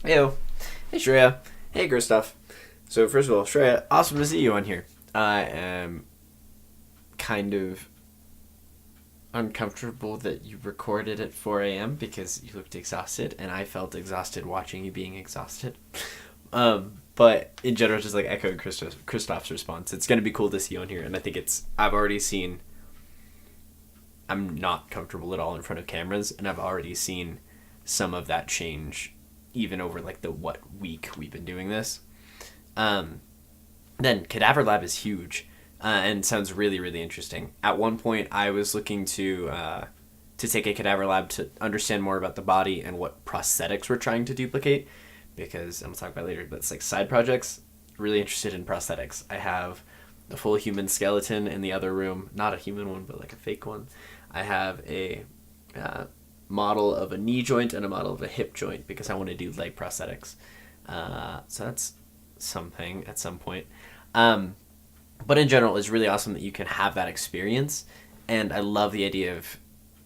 Heyo. Hey, Shreya. Hey, Christoph. So, first of all, Shreya, awesome to see you on here. I am kind of uncomfortable that you recorded at 4 a.m. because you looked exhausted, and I felt exhausted watching you being exhausted. But in general, just like echoing Christoph's response, it's going to be cool to see you on here, and I think I've already seen, I'm not comfortable at all in front of cameras, and I've already seen some of that change even over like the week we've been doing this. Then Cadaver Lab is huge and sounds really, really interesting. At one point, I was looking to take a Cadaver Lab to understand more about the body and what prosthetics we're trying to duplicate, because I'm going to talk about it later, but it's like side projects. Really interested in prosthetics. I have the full human skeleton in the other room, not a human one, but like a fake one. I have a model of a knee joint and a model of a hip joint because I want to do leg prosthetics. So that's something at some point. But in general, it's really awesome that you can have that experience, and I love the idea of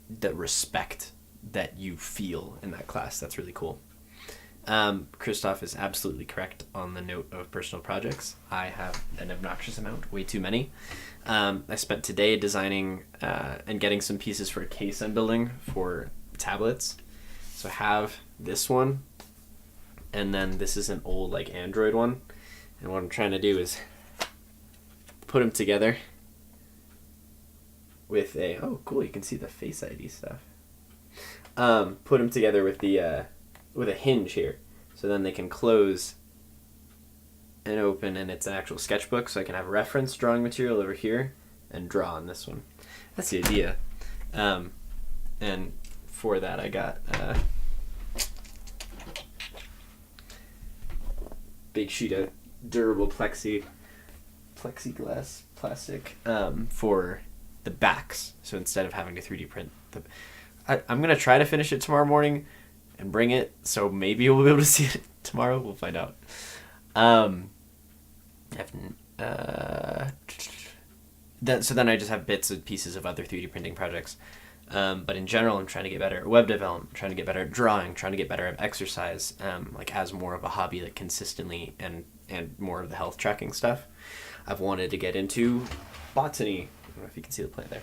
the respect that you feel in that class. That's really cool. Christoph is absolutely correct on the note of personal projects. I have an obnoxious amount, way too many. I spent today designing and getting some pieces for a case I'm building for tablets. So I have this one, and then this is an old like Android one, and what I'm trying to do is put them together with oh cool, you can see the Face ID stuff. Put them together with with a hinge here, so then they can close and open, and it's an actual sketchbook, so I can have reference drawing material over here and draw on this one. That's the idea. And for that, I got big sheet of durable plexiglass plastic for the backs. So instead of having to 3D print I'm gonna try to finish it tomorrow morning and bring it. So maybe we'll be able to see it tomorrow. We'll find out. Then I just have bits and pieces of other 3D printing projects. But in general, I'm trying to get better at web development, trying to get better at drawing, trying to get better at exercise, like as more of a hobby, like consistently, and more of the health tracking stuff. I've wanted to get into botany. I don't know if you can see the plant there.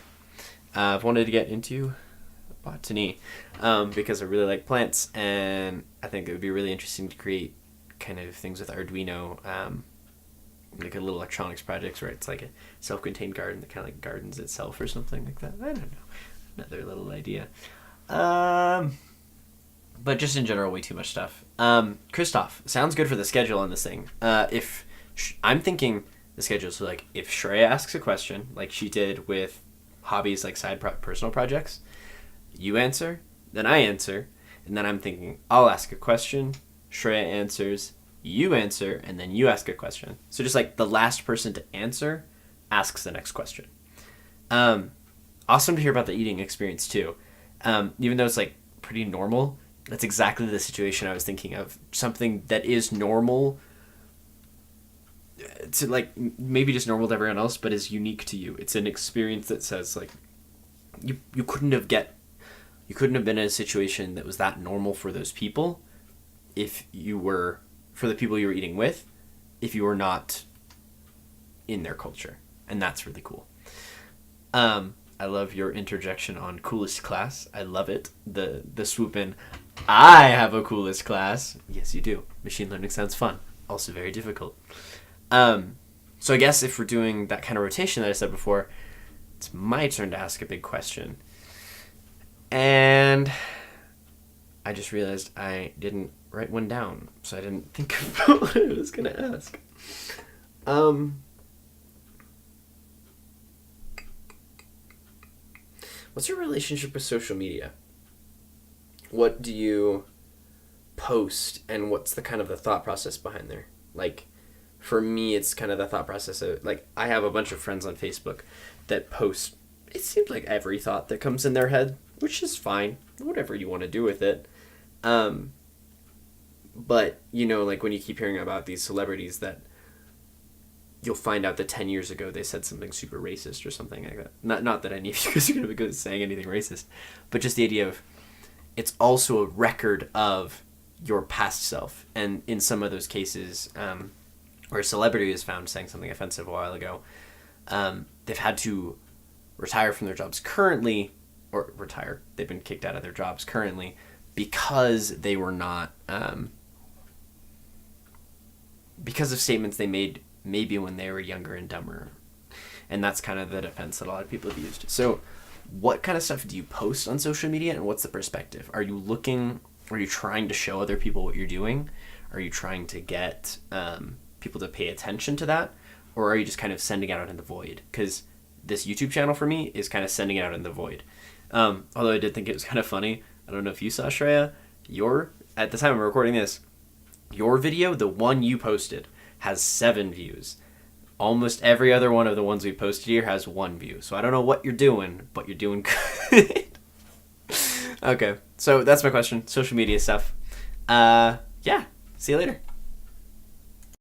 I've wanted to get into botany because I really like plants, and I think it would be really interesting to create kind of things with Arduino, like a little electronics projects where it's like a self-contained garden that kind of like gardens itself or something like that. I don't know. Another little idea. But just in general, way too much stuff. Christoph, sounds good for the schedule on this thing. I'm thinking the schedule, so like if Shreya asks a question, like she did with hobbies like personal projects, you answer, then I answer, and then I'm thinking I'll ask a question, Shreya answers, you answer, and then you ask a question. So just like the last person to answer asks the next question. Awesome to hear about the eating experience too. Even though it's like pretty normal, that's exactly the situation I was thinking of. Something that is normal to like maybe just normal to everyone else, but is unique to you. It's an experience that says like you couldn't have been in a situation that was that normal for those people if you were, for the people you were eating with, if you were not in their culture, and that's really cool. I love your interjection on coolest class. I love it. The swoop in, I have a coolest class. Yes, you do. Machine learning sounds fun. Also very difficult. So I guess if we're doing that kind of rotation that I said before, it's my turn to ask a big question. And I just realized I didn't write one down, so I didn't think about what I was going to ask. What's your relationship with social media? What do you post, and what's the kind of the thought process behind there? Like, for me, it's kind of the thought process of, like, I have a bunch of friends on Facebook that post, it seems like every thought that comes in their head, which is fine, whatever you want to do with it. But, you know, like when you keep hearing about these celebrities that you'll find out that 10 years ago they said something super racist or something like that. Not that any of you guys are going to be saying anything racist, but just the idea of it's also a record of your past self. And in some of those cases, where a celebrity is found saying something offensive a while ago, they've had to retire from their jobs currently, or retire, they've been kicked out of their jobs currently, because they were not, because of statements they made maybe when they were younger and dumber. And that's kind of the defense that a lot of people have used. So what kind of stuff do you post on social media, and what's the perspective? Are you trying to show other people what you're doing? Are you trying to get people to pay attention to that? Or are you just kind of sending it out in the void? Because this YouTube channel for me is kind of sending it out in the void. Although I did think it was kind of funny. I don't know if you saw, Shreya, at the time I'm recording this, your video, the one you posted, has 7 views. Almost every other one of the ones we posted here has 1 view. So I don't know what you're doing, but you're doing good. Okay, so that's my question. Social media stuff. Yeah, see you later.